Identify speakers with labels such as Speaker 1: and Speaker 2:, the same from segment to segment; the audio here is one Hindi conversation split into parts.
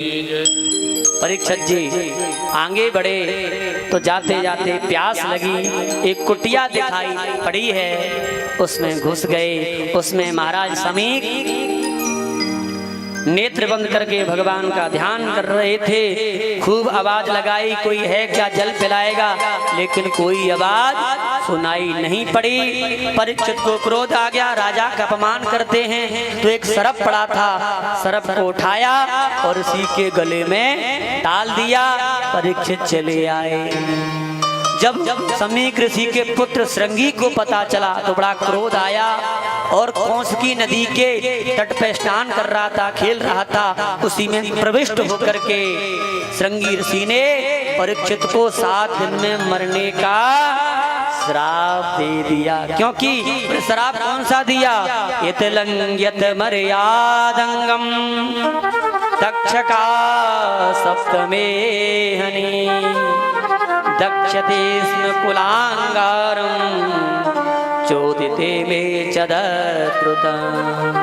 Speaker 1: परीक्षित जी आगे बढ़े तो जाते जाते प्यास लगी, एक कुटिया दिखाई पड़ी है, उसमें घुस गए। उसमें महाराज समीक नेत्र बंद करके भगवान का ध्यान कर रहे थे। खूब आवाज लगाई, कोई है क्या, जल पिलाएगा, लेकिन कोई आवाज सुनाई नहीं पड़ी। परीक्षित को क्रोध आ गया, राजा का अपमान करते हैं। तो एक सरप पड़ा था, सरप को उठाया और उसी के गले में डाल दिया। परीक्षित चले आए। जब समीक ऋषि के पुत्र श्रृंगी को पता चला तो बड़ा क्रोध आया और कौंसकी नदी के तट पे स्नान कर रहा था, खेल रहा था। उसी में प्रविष्ट होकर के श्रृंगी ऋषि ने परीक्षित को 7 दिन में मरने का श्राप दे दिया। क्योंकि श्राप कौन सा दिया? यत लंघ्यत मर्यादंगम दक्षका सप्तमे हनि दक्षते स्म कुलांगारम चोदिते में चदत्रुतम्।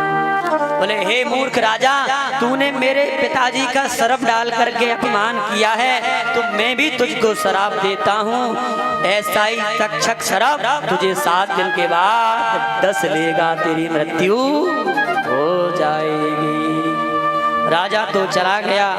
Speaker 1: बोले हे मूर्ख राजा, तूने मेरे पिताजी का सरप डाल करके अपमान किया है, तो मैं भी तुझको शराप देता हूँ। ऐसा ही तक्षक शराप तुझे 7 दिन के बाद 10 लेगा, तेरी मृत्यु हो जाएगी। राजा तो चला गया।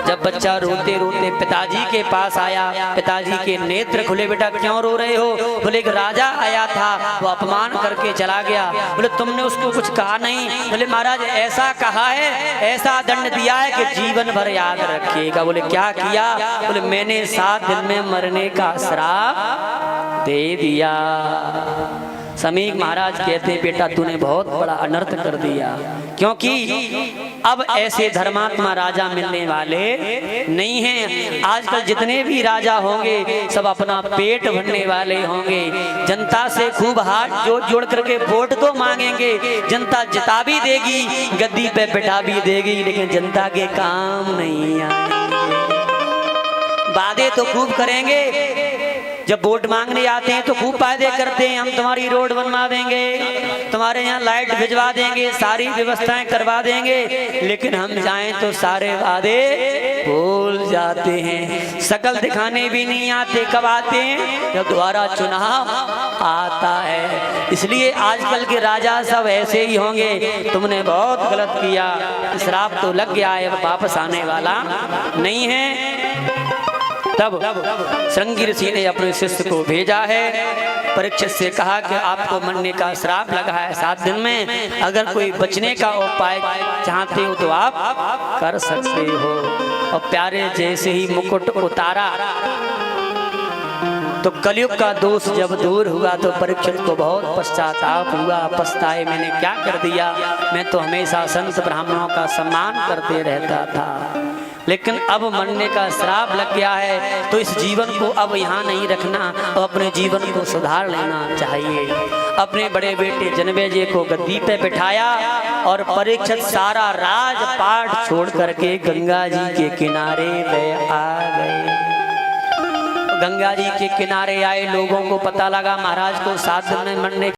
Speaker 1: जब बच्चा रोते रोते पिताजी के पास आया, पिताजी के नेत्र खुले, बेटा क्यों रो रहे हो? बोले राजा आया था, वो अपमान करके चला गया। बोले तुमने उसको कुछ कहा नहीं? बोले महाराज ऐसा कहा है, ऐसा दंड दिया है कि जीवन भर याद रखिएगा। बोले क्या किया? बोले मैंने 7 दिन में मरने का श्राप दे दिया। समीक महाराज कहते बेटा तूने बहुत बड़ा अनर्थ कर दिया, क्योंकि अब ऐसे धर्मात्मा राजा मिलने वाले नहीं हैं। आजकल जितने भी राजा होंगे सब अपना पेट भरने वाले होंगे। जनता से खूब हाथ जोड़ करके वोट तो मांगेंगे, जनता जिता भी देगी, गद्दी पे बिठा भी देगी, लेकिन जनता के काम नहीं आएंगे। वादे तो खूब करेंगे, जब वोट मांगने आते हैं तो खूब वादे करते हैं, हम तुम्हारी रोड बनवा देंगे, तुम्हारे यहाँ लाइट भिजवा देंगे, सारी व्यवस्थाएं करवा देंगे, लेकिन हम जाएं तो सारे वादे भूल जाते हैं। शकल दिखाने भी नहीं आते, कब आते हैं? जब दोबारा चुनाव आता है। इसलिए आजकल के राजा सब ऐसे ही होंगे। तुमने बहुत गलत किया, श्राप तो लग गया है, वापस आने वाला नहीं है। तब श्रृंगी ऋषि ने अपने शिष्य को भेजा है, परीक्षित से कहा कि आपको मरने का श्राप लगा है 7 दिन में, अगर कोई बचने का उपाय चाहते हो तो आप कर सकते हो। और प्यारे जैसे ही मुकुट उतारा तो कलयुग का दोष जब दूर हुआ तो परीक्षित को बहुत पश्चाताप हुआ। पछताए मैंने क्या कर दिया, मैं तो हमेशा संत ब्राह्मणों का सम्मान करते रहता था, लेकिन अब मरने का श्राप लग गया है, तो इस जीवन को अब यहाँ नहीं रखना और अपने जीवन को सुधार लेना चाहिए। अपने बड़े बेटे जनमेजय को गद्दी पे बिठाया और परीक्षित सारा राजपाट छोड़ करके गंगा जी के किनारे पे आ गए। गंगा जी के किनारे आए लोगों को पता लगा महाराज को 7 दिन में मरने